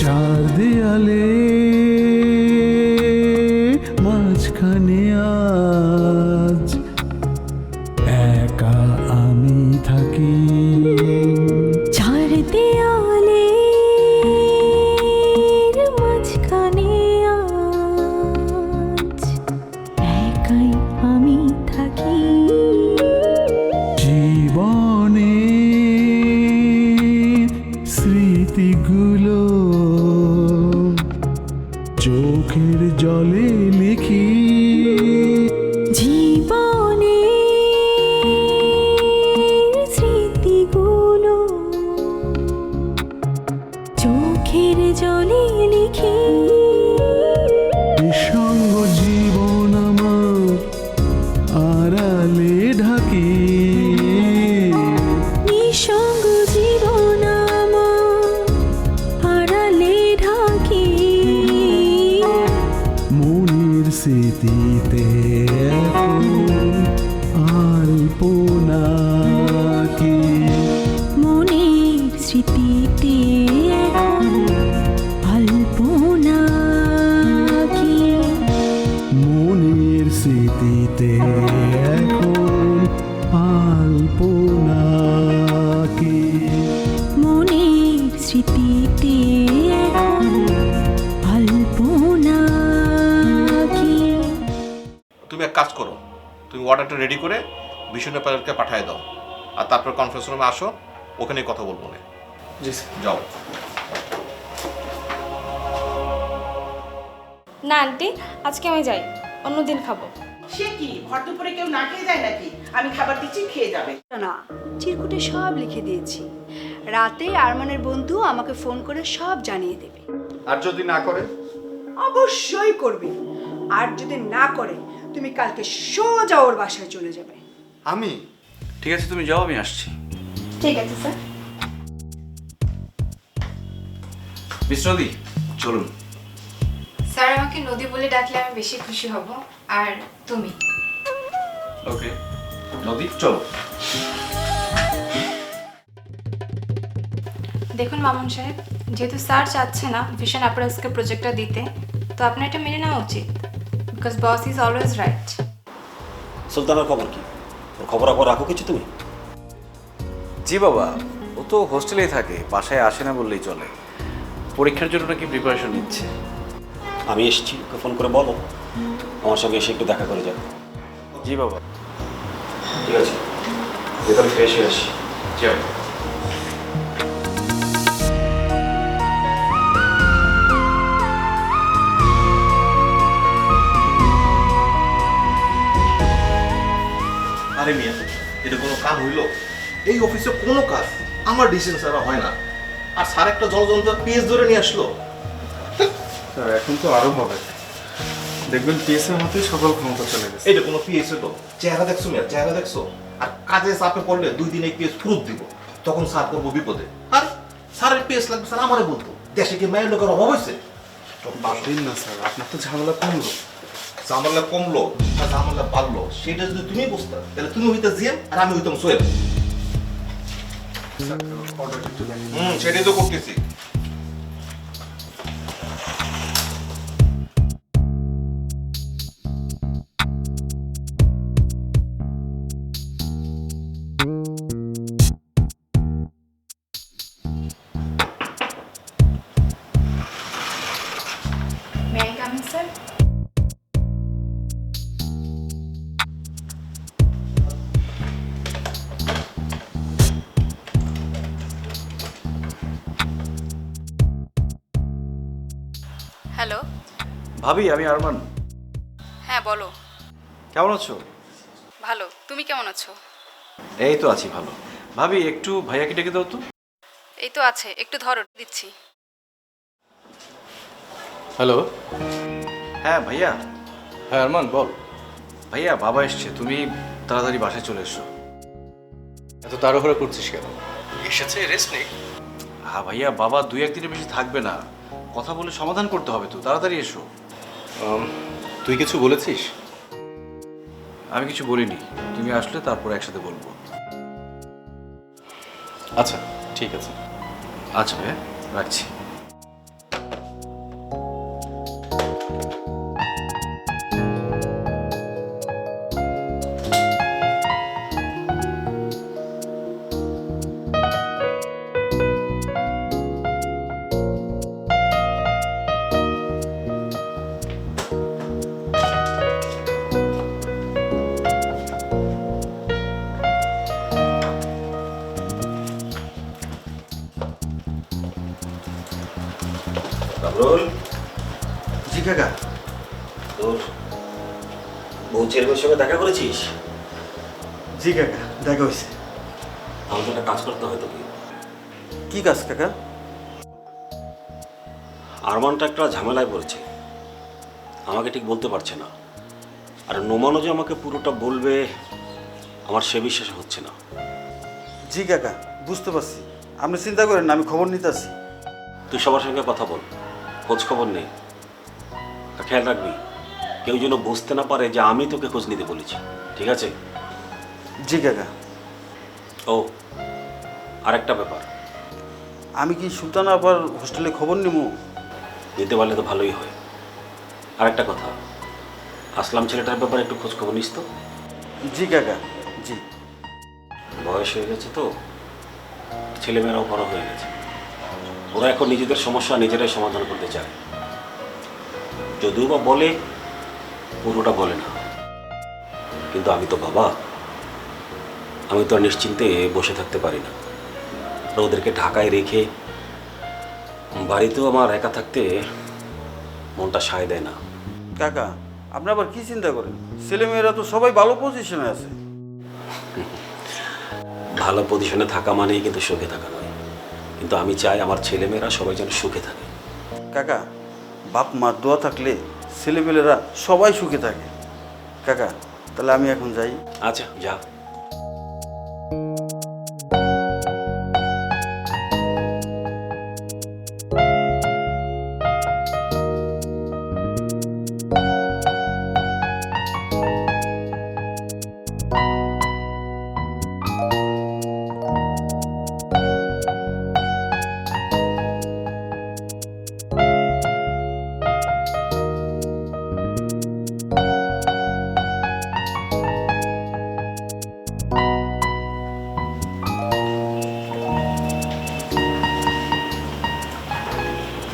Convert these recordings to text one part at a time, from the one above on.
চার দেয়ালে মাঝখানে আজ একা আমি থাকি। চার দেয়ালে মাঝখানে আজ একাই আমি থাকি। জীবনে স্মৃতিগুলো চোখের জলে লিখি। জীবনে স্মৃতিগুলো চোখের জলে লিখি। নিঃসঙ্গ জীবন আমার আড়ালে ঢাকি। নিঃসঙ্গ জীবন আমার আড়ালে ঢাকি। মনের স্মৃতিতে এখন আলপনা কি। মনের স্মৃতিতে এখন আলপনা কি। মনের স্মৃতিতে এখন আলপনা কি। মনের স্মৃতিতে এখন আলপনা কি। তুমি এক কাজ করো, তুমি অর্ডারটা রেডি করে বিষ্ণু প্যালেটকে পাঠিয়ে দাও, আর তারপর কনফারেন্স রুমে আসো, ওখানে কথা বলবো না। জি স্যার। যাও। না আন্টি, আজকে আমি যাই, অন্যদিন খাবো। সে কি ভর দুপুরে কেউ না খেয়ে যায় নাকি? আমি খাবার দিচ্ছি, খেয়ে যাবে। না, চিরকুটে সব লিখে দিয়েছি। রাতে আরমানের বন্ধু আমাকে ফোন করে সব জানিয়ে দেবে। আর যদি না করে? অবশ্যই করবে। আর যদি না করে তুমি কালকে সোজা ওর বাসায় চলে যাবে। আমি? ঠিক আছে, তুমি যাও, আমি আসছি। ঠিক আছে স্যার। মিস নদী, চলুন। স্যার আমাকে নদী বলে ডাকলে আমি বেশি খুশি হব। আর তুমি? ওকে নদী, চলো। দেখুন মামুন সাহেব, যেহেতু স্যার চাচ্ছে না ভিশন অ্যাপারেলসকে প্রজেক্টটা দিতে, তো আপনার এটা মেনে নেওয়া উচিত, because boss is always right. সুলতানের খবর কি? ওর খবর রাখো কিছু তুমি? জি বাবা, ও তো হোস্টেলেই থাকে, বাসায় আসে না বললেই চলে। পরীক্ষার জন্য নাকি প্রিপারেশন নিচ্ছে। আমি এসেছি, ওকে ফোন করে বলো আমার সঙ্গে এসে একটু দেখা করে যাবে। জি বাবা। ঠিক আছে, তাহলে ফ্রেশ হয়ে আসি। যাও। আরে মিয়া, এটা কোনো কাম হইল? এই অফিসে কোনো কাজ আমার ডিসিশন ছাড়া হয় না, আর স্যার একটা জনযন্ত্র পেজ ধরে নিয়ে আসলো। স্যার এখন তো আরো হবে, দেখবেন পিএসের মধ্যে সকল ক্ষমতা চলে গেছে। এটা কোনো পিএস হলো? চেহারা দেখছো মিয়া, চেহারা দেখছো? আর কাজে চাপে পড়লে 2 দিন এই পিএস ফুরুত দিব, তখন স্যার করবো বিপদে। আর স্যারের পিএস লাগবে স্যার আমারে বলতো। দেশে কি মায়ের লোকের অভাব হয়েছে? বাদ দিন না স্যার, আপনার তো ঝামেলা কমলো। ঝামেলা কমলো আর ঝামেলা বাড়লো সেটা যদি তুমি বুঝতে, তাহলে তুমি হইতে জিএম আর আমি হইতাম সোহেল। সেটাই তো করতেছি। May I come in sir? Hello. ভাবি, আমি আরমান। হ্যাঁ বলো। কেমন আছো? ভালো, তুমি কেমন আছো? এই তো আছি ভালো। ভাবি, একটু ভাইয়াকে ডেকে দাও তো। এই তো আছে, একটু ধরো, দিচ্ছি। হ্যালো। হ্যাঁ ভাইয়া। হ্যাঁ আরমান বল। ভাইয়া, বাবা এসছে, তুমি তাড়াতাড়ি বাসায় চলে এসো। এত তাড়াহুড়া করছিস কেন? এসেছে, রেস্ট নেই। হ্যাঁ ভাইয়া, বাবা 2-1 দিনের বেশি থাকবে না, কথা বলে সমাধান করতে হবে, তো তাড়াতাড়ি এসো। তুই কিছু বলেছিস? আমি কিছু বলিনি, তুমি আসলে তারপর একসাথে বলবো। আচ্ছা ঠিক আছে। আচ্ছা ভাইয়া, রাখছি। কামরুল, জি কাকা। তোর বউ ছেলেমেয়ের সঙ্গে দেখা করেছিস? জি কাকা, দেখা হয়েছে। আমাকে একটা কাজ করতে হয় তোকে। কি কাজ কাকা? আরমানটা একটা ঝামেলায় পড়েছে, আমাকে ঠিক বলতে পারছে না। আর নোমানো যে আমাকে পুরোটা বলবে আমার সে বিশ্বাস হচ্ছে না। জি কাকা, বুঝতে পারছি। আপনি চিন্তা করেন না, আমি খবর নিতে আসি। তুই সবার সঙ্গে কথা বল, খোঁজ খবর নেই। আর খেয়াল রাখবি কেউ যেন বুঝতে না পারে যে আমি তোকে খোঁজ নিতে বলেছি, ঠিক আছে? জি কাকা। ও আরেকটা ব্যাপার, আমি কি সুলতানা আবার হোস্টেলে খবর নিব? নিতে পারলে তো ভালোই হয়। আরেকটা কথা, আসলাম ছেলেটার ব্যাপারে একটু খোঁজ খবর নিস তো। জি কাকা, জি। বয়স হয়ে গেছে তো, ছেলেমেয়েরাও বড় হয়ে গেছে, ওরা এখন নিজেদের সমস্যা নিজেরাই সমাধান করতে চায়। যদিও বা বলে, পুরোটা বলে না। কিন্তু আমি তো বাবা, আমি তো আর নিশ্চিন্তে বসে থাকতে পারি না। আর ওদেরকে ঢাকায় রেখে বাড়িতেও আমার একা থাকতে মনটা সায় দেয় না। কাকা, আপনি আবার কি চিন্তা করেন? ছেলেমেয়েরা তো সবাই ভালো পজিশনে আছে। ভালো পজিশনে থাকা মানেই কিন্তু সুখে থাকা নয়। কিন্তু আমি চাই আমার ছেলেমেয়েরা সবাই যেন সুখে থাকে। কাকা, বাপ মার দোয়া থাকলে ছেলেমেয়েরা সবাই সুখে থাকে। কাকা, তাহলে আমি এখন যাই। আচ্ছা যা।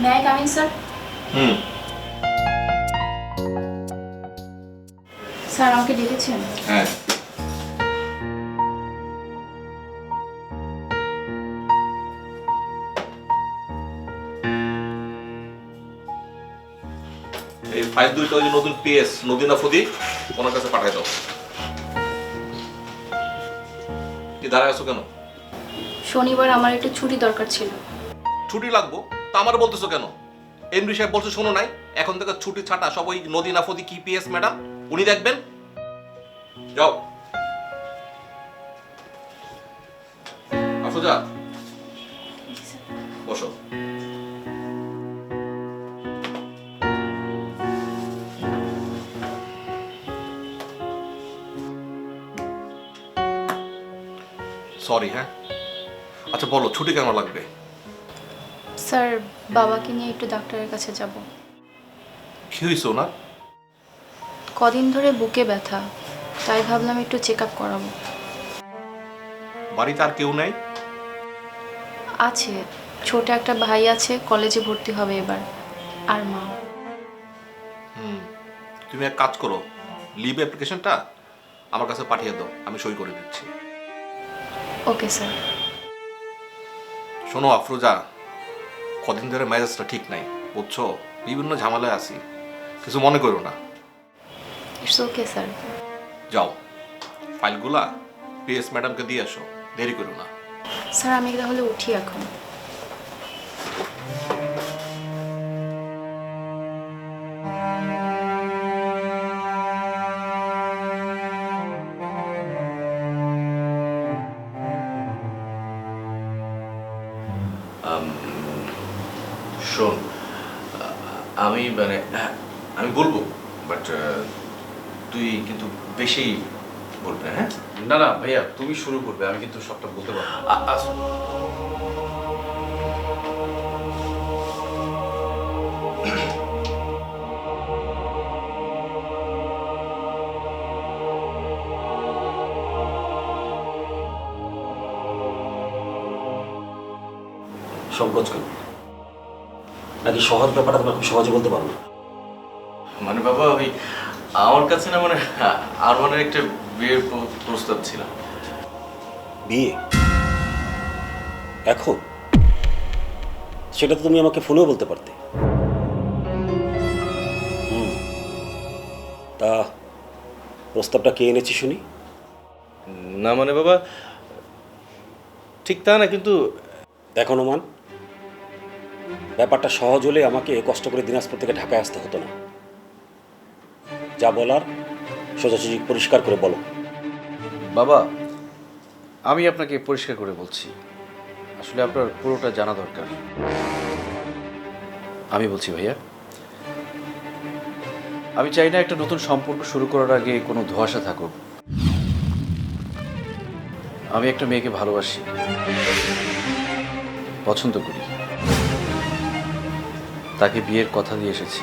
May I come in sir? Sir আমাকে ডেকেছেন? হ্যাঁ। এই ফাইল দুইটা ওই যে নতুন পিএস নদীনা ফদি ওনার কাছে পাঠাই দাও। কি দাঁড়ায় আছো কেন? শনিবার আমার একটু ছুটি দরকার ছিল। ছুটি লাগবো তা আমার বলতেছো কেন? এমডি সাহেব বলছে শোনো নাই, এখন থেকে ছুটি ছাটা সব ওই নদীনা ফদি কি পিএস ম্যাডাম উনি দেখবেন। যাও আফরোজা, বসো। সরি। হ্যাঁ আচ্ছা বলো, ছুটি কেন লাগবে? স্যার বাবাকে নিয়ে একটু ডাক্তারের কাছে যাব। কি হয়েছে ওনার? কদিন ধরে বুকে ব্যথা, তাই ভাবলাম একটু চেক আপ করাবো। বাড়িতে আর কেউ নাই? আছে, ছোট একটা ভাই আছে, কলেজে ভর্তি হবে এবার, আর মা। তুমি এক কাজ করো, লিভ অ্যাপ্লিকেশনটা আমার কাছে পাঠিয়ে দাও, আমি সই করে দিচ্ছি। Okay sir. শোনো আফরোজা, কদিন ধরে মেজাজটা ঠিক নাই বুঝছো, বিভিন্ন ঝামেলায় আছি, কিছু মনে করো না। It's okay sir. যাও ফাইলগুলা পিএস ম্যাডামকে দিয়ে আসো, দেরি করো না। স্যার আমি তাহলে উঠি এখন। শোন, আমি মানে আমি বলবো, বাট তুই কিন্তু বেশি বলবে। হ্যাঁ না না ভাইয়া, তুমি শুরু করবে, আমি কিন্তু সবটা বলতে পারবো না। সংকোচ কেন? নাকি সহজ ব্যাপারটা তোমরা খুব সহজে বলতে পারো না? মানে বাবা ওই আমার কাছে না মানে আরমানের একটা বিয়ের প্রস্তাব ছিল। বিয়ে? এখন? সেটা তো তুমি আমাকে ফোনেও বলতে পারতে। তা প্রস্তাবটা কে এনেছি শুনি? না মানে বাবা, ঠিক তা না, কিন্তু দেখো নোমান, ব্যাপারটা সহজ হলে আমাকে কষ্ট করে দিনাজপুর থেকে ঢাকায় আসতে হতো না। যা বলার সোজাসুজি পরিষ্কার করে বলো। বাবা, আমি আপনাকে পরিষ্কার করে বলছি, আসলে আপনার পুরোটা জানা দরকার। আমি বলছি ভাইয়া, আমি চাই না একটা নতুন সম্পর্ক শুরু করার আগে কোনো ধোঁয়াশা থাকুক। আমি একটা মেয়েকে ভালোবাসি, পছন্দ করি, তাকে বিয়ের কথা দিয়ে এসেছি।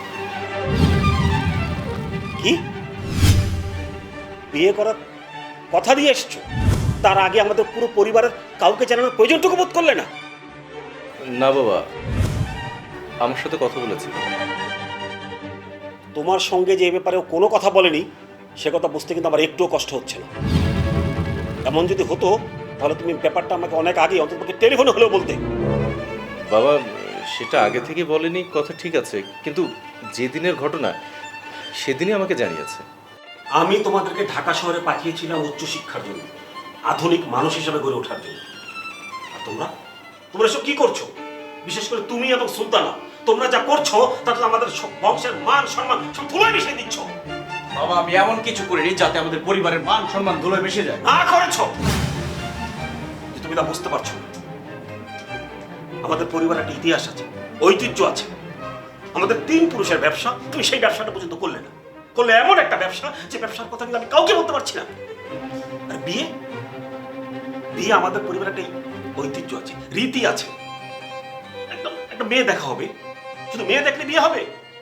কি বিয়ে করার কথা দিয়ে এসছো? তার আগে আমাদের পুরো পরিবারের কাউকে জানানোর প্রয়োজনটুকু বোধ করলে না? না বাবা, আমার সাথে কথা বলেছি। তোমার সঙ্গে যে এ ব্যাপারে ও কোনো কথা বলেনি সে কথা বুঝতে কিন্তু আমার একটুও কষ্ট হচ্ছে না। এমন যদি হতো তাহলে তুমি ব্যাপারটা আমাকে অনেক আগে অন্ততপক্ষে টেলিফোনে হলেও বলতে। বাবা, সেটা আগে থেকে বলেনি, কথা ঠিক আছে, কিন্তু যেদিনের ঘটনা সেদিনই আমাকে জানিয়েছে। আমি তোমাদেরকে ঢাকা শহরে পাঠিয়েছিলাম উচ্চশিক্ষার জন্য, আধুনিক মানুষ হিসেবে গড়ে ওঠার জন্য। আর তোমরা এসব কি করছো? বিশেষ করে তুমি এবং সুলতানা, তোমরা যা করছো তাতে আমাদের বংশের মান সম্মান সব ধুলোয় মিশিয়ে দিচ্ছ। বাবা, আমি এমন কিছু করিনি যাতে আমাদের পরিবারের মান সম্মান ধুলোয় মিশে যায়। না করেছো যে তুমি তা বুঝতে পারছো না। আমাদের পরিবারের একটা ইতিহাস আছে, ঐতিহ্য আছে। আমাদের 3 পুরুষের ব্যবসা, তুমি সেই ব্যবসাটা পর্যন্ত করলে না। করলে এমন একটা ব্যবসা যে ব্যবসার কথা কিন্তু আমি কাউকে বলতে পারছি না। আর বিয়ে আমাদের পরিবারের একটা ঐতিহ্য আছে, রীতি আছে। একদম একটা মেয়ে দেখা হবে, শুধু মেয়ে দেখলে বিয়ে হবে?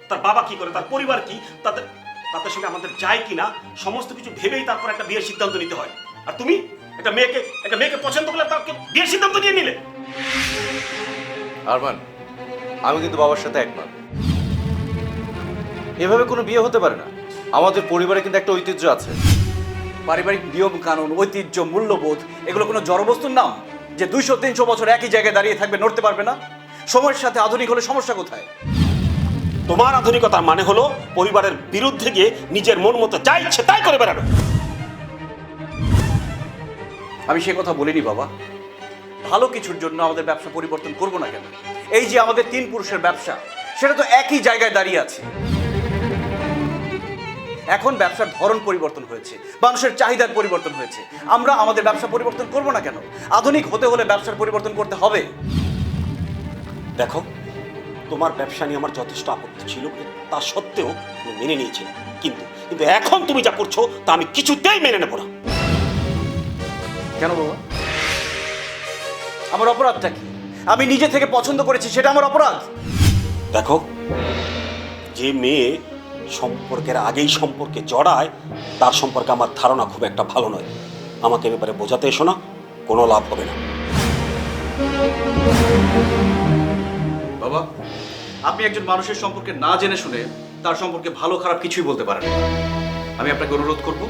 তার বাবা কি করে, তার পরিবার কি, তাদের সঙ্গে আমাদের যায় কিনা সমস্ত কিছু ভেবেই তারপর একটা বিয়ের সিদ্ধান্ত নিতে হয়। আর তুমি একটা মেয়েকে পছন্দ করলে তাকে বিয়ের সিদ্ধান্ত নিয়ে নিলে। আরমান, আমি কিন্তু বাবার সাথে একমত। এভাবে কোনো বিয়ে হতে পারে না। আমাদের পরিবারে কিন্তু একটা ঐতিহ্য আছে। পারিবারিক নিয়ম কানুন, ঐতিহ্য, মূল্যবোধ, এগুলো কোনো জড়বস্তুর নাম যে 200-300 বছর একই জায়গায় দাঁড়িয়ে থাকবে, নড়তে পারবে না? সময়ের সাথে আধুনিক হলে সমস্যা কোথায়? তোমার আধুনিকতার মানে হলো পরিবারের বিরুদ্ধে গিয়ে নিজের মন মতো যা ইচ্ছে তাই করে বেড়ানো। আমি সে কথা বলিনি বাবা। ভালো কিছুর জন্য আমাদের ব্যবসা পরিবর্তন করব না কেন? এই যে আমাদের 3 পুরুষের ব্যবসা, সেটা তো একই জায়গায় দাঁড়িয়ে আছে। এখন ব্যবসার ধরন পরিবর্তন হয়েছে, মানুষের চাহিদার পরিবর্তন হয়েছে। আমরা আমাদের ব্যবসা পরিবর্তন করব না কেন? আধুনিক হতে হলে ব্যবসার পরিবর্তন করতে হবে। দেখো, তোমার ব্যবসা নিয়ে আমার যথেষ্ট আপত্তি ছিল, তা সত্ত্বেও আমি মেনে নিয়েছিলাম। কিন্তু এখন তুমি যা করছো তা আমি কিছুতেই মেনে নেব না। কেন বাবা? আমার অপরাধটা কি? আমি নিজে থেকে পছন্দ করেছি, সেটা আমার অপরাধ? দেখো, যে মেয়ে সম্পর্কের আগেই সম্পর্কে জড়ায় তার সম্পর্কে আমার ধারণা খুব একটা ভালো নয়। আমাকে ব্যাপারে বোঝাতে এসো না, কোনো লাভ হবে না। বাবা, আপনি একজন মানুষের সম্পর্কে না জেনে শুনে তার সম্পর্কে ভালো খারাপ কিছুই বলতে পারেন না। আমি আপনাকে অনুরোধ করব,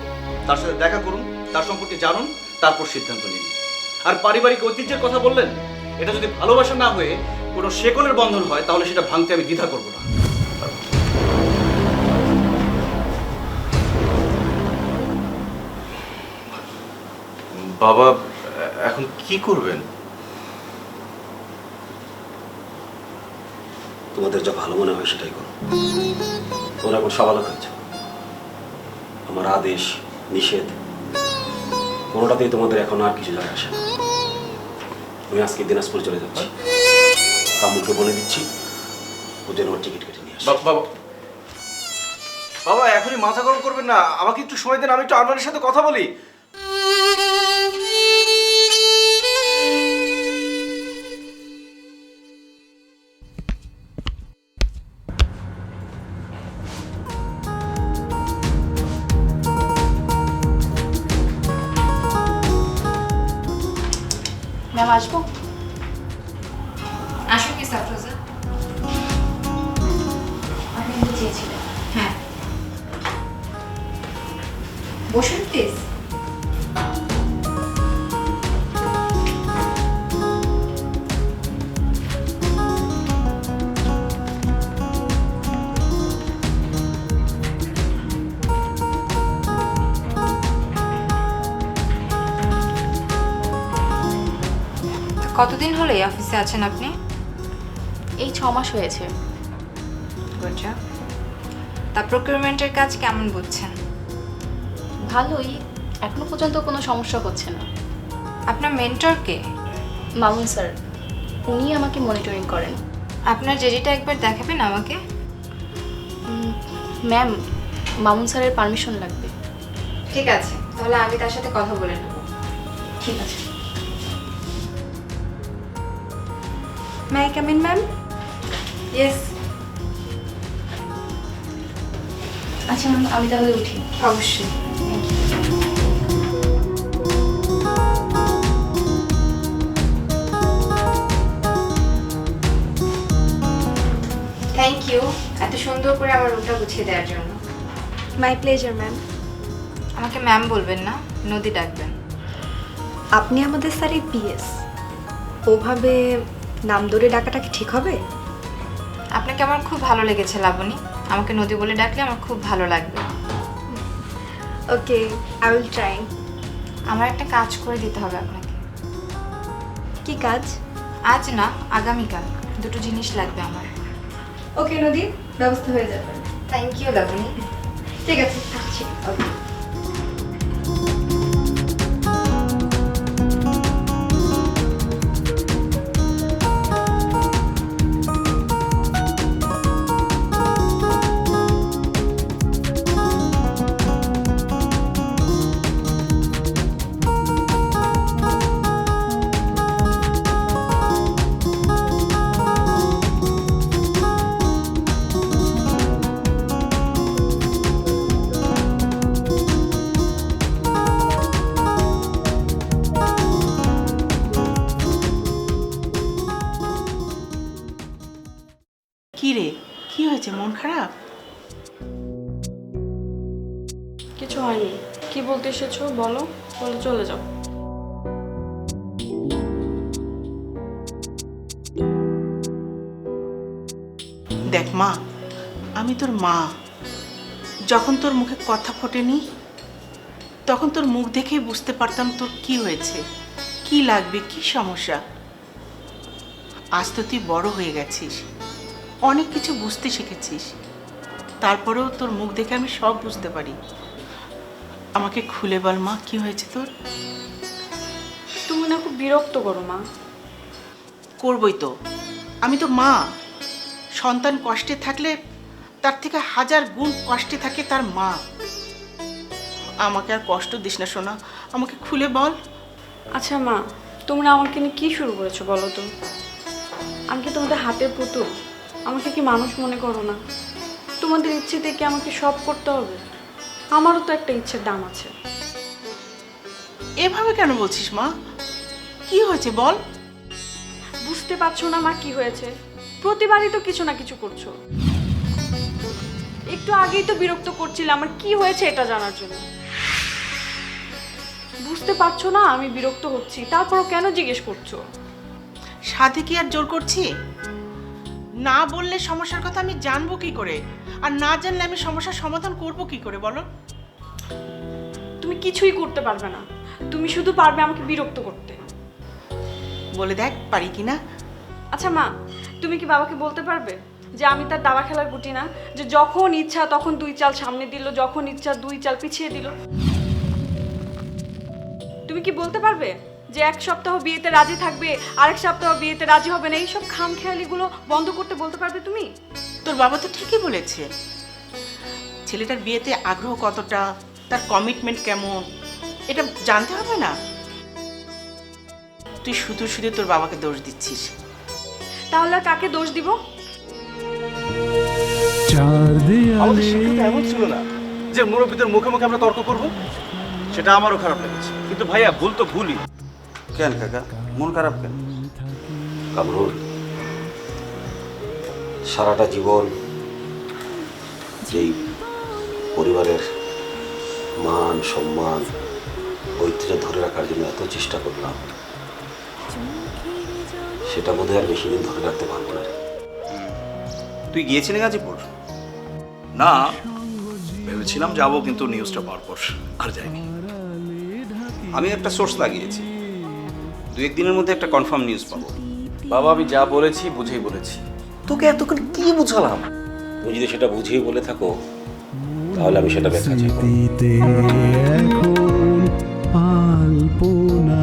তার সাথে দেখা করুন, তার সম্পর্কে জানুন, তারপর সিদ্ধান্ত নিন। আর পারিবারিক ঐতিহ্যের কথা বললেন, এটা যদি ভালোবাসা না হয়ে কোনো শেকলের বন্ধন হয় তাহলে সেটা ভাঙতে আমি দ্বিধা করব না। বাবা, এখন কি করবেন? তোমাদের যা ভালো মনে হয় সেটাই করো। তোমরা এখন সবালক হয়েছে। আমার আদেশ নিষেধ কোনোটাতেই তোমাদের এখন আর কিছু যায় আসে না। আমি আজকে দিনাজপুর চলে যাচ্ছি। কামুলকে বলে দিচ্ছি ও যেন আমার টিকিট কেটে নিয়ে আসে। বাবা, বাবা এখনই মাথা গরম করবেন না, আমাকে একটু সময় দেন, আমি একটু আরমানের সাথে কথা বলি। ম্যাম, আসবো? আসুন কি সাফরোজা? আপনি কি চেয়েছিলেন? হ্যাঁ, বসুন প্লিজ। কতদিন হলো এই অফিসে আছেন আপনি? এই 6 মাস হয়েছে। বুঝা। তা প্রকিউরমেন্টের কাজ কেমন বুঝছেন? ভালোই, এখনো পর্যন্ত কোনো সমস্যা হচ্ছে না। আপনার মেন্টর কে? মামুন স্যার, উনি আমাকে মনিটরিং করেন। আপনার জেডিটা একবার দেখাবেন আমাকে? ম্যাম, মামুন স্যারের পারমিশন লাগবে। ঠিক আছে, তাহলে আমি তার সাথে কথা বলে নেব। ঠিক আছে। May I come in ma'am? Yes. আচ্ছা ম্যাম, আমি তাহলে উঠি। অবশ্যই। থ্যাংক ইউ এত সুন্দর করে আমার রুমটা গুছিয়ে দেওয়ার জন্য। My pleasure ma'am. আমাকে ম্যাম বলবেন না, নদী ডাকবেন। আপনি আমাদের স্যারের পিএস, ওভাবে নাম ধরে ডাকাটা কি ঠিক হবে? আপনাকে আমার খুব ভালো লেগেছে লাবণী, আমাকে নদী বলে ডাকলে আমার খুব ভালো লাগবে। ওকে, আই উইল ট্রাই। আমার একটা কাজ করে দিতে হবে আপনাকে। কি কাজ? আজ না, আগামীকাল। দুটো জিনিস লাগবে আমার। ওকে নদী, ব্যবস্থা হয়ে যাবে। Thank you Laboni. ঠিক আছে, আসছি। ওকে। কি রে, কি হয়েছে? মন খারাপ? কিছু হয়নি। কি বলতে এসেছো বলো, বলে চলে যাও। দেখ মা, আমি তোর মা। যখন তোর মুখে কথা ফোটেনি, তখন তোর মুখ দেখেই বুঝতে পারতাম তোর কি হয়েছে, কি লাগবে, কি সমস্যা। আজ তো তুই বড় হয়ে গেছিস, অনেক কিছু বুঝতে শিখেছিস, তারপরেও তোর মুখ দেখে আমি সব বুঝতে পারি। আমাকে খুলে বল মা, কি হয়েছে তোর? তুমি না খুব বিরক্ত করো মা। করবই তো, আমি তো মা। সন্তান কষ্টে থাকলে তার থেকে 1000 গুণ কষ্টে থাকে তার মা। আমাকে আর কষ্ট দিস না সোনা, আমাকে খুলে বল। আচ্ছা মা, তোমরা আমাকে নিয়ে কি শুরু করেছো বলো তো? আমি কি তোমাদের হাতের পুতুল? আমাকে কি মানুষ মনে করো না? তোমাদের ইচ্ছেতে কি আমাকে সব করতে হবে? আমারও তো একটা ইচ্ছের দাম আছে। এভাবে কেন বলছিস মা? কি হয়েছে বল? বুঝতে পারছো না মা কি হয়েছে? প্রতিবারই তো কিছু না কিছু করছো। একটু আগেই তো বিরক্ত করছিলে আমার কি হয়েছে এটা জানার জন্য। বুঝতে পারছো না আমি বিরক্ত হচ্ছি, তারপরও কেন জিজ্ঞেস করছো? সাথে কি আর জোর করছি? না বললে সমস্যার কথা আমি জানবো কি করে, আর না জানলে আমি সমস্যার সমাধান করব কি করে বলো? তুমি কিছুই করতে পারবে না, তুমি শুধু পারবে আমাকে বিরক্ত করতে। বলে দেখ পারি কি না। আচ্ছা মা, তুমি কি বাবাকে বলতে পারবে যে আমি তার দাবা খেলার গুটি না, যে যখন ইচ্ছা তখন 2 চাল সামনে দিল, যখন ইচ্ছা 2 চাল পিছিয়ে দিল? তুমি কি বলতে পারবে যে 1 সপ্তাহ বিয়েতে রাজি থাকবে, আরেক সপ্তাহ বিয়েতে রাজি হবে না? এইসব খামখেয়ালিগুলো বন্ধ করতে বলতে পারবে তুমি? তোর বাবা তো ঠিকই বলেছে, ছেলেটার বিয়েতে আগ্রহ কতটা, তার কমিটমেন্ট কেমন, এটা জানতে হবে না? তুই শুধু শুধু তোর বাবাকে দোষ দিচ্ছিস। তাহলে আর কাকে দোষ দিব? আমাদের শিক্ষা এমন ছিল না যে মুরব্বীদের মুখে মুখে আমরা তর্ক করব। সেটা আমারও খারাপ লেগেছে, কিন্তু ভাইয়া ভুল তো ভুলই। কেন কাকা, মন খারাপ কেন? কামরুল, সারাটা জীবন যেই পরিবারের মান সম্মান ঐতিহ্য ধরে রাখার জন্য এত চেষ্টা করলাম, সেটা বোধহয় আর বেশি দিন ধরে রাখতে পারবো না। তুই গিয়েছিলি গাজীপুর? না, ভেবেছিলাম যাবো, কিন্তু নিউজটা পাওয়ার পর আর যাইনি। আমি একটা সোর্স লাগিয়েছি, দু একদিনের মধ্যে একটা কনফার্ম নিউজ পাবো। বাবা আমি যা বলেছি বুঝেই বলেছি। তোকে এতক্ষণ কি বুঝালাম? তুমি যদি সেটা বুঝিয়ে বলে থাকো তাহলে আমি সেটা ব্যাখ্যা চাই। এখন আলপনা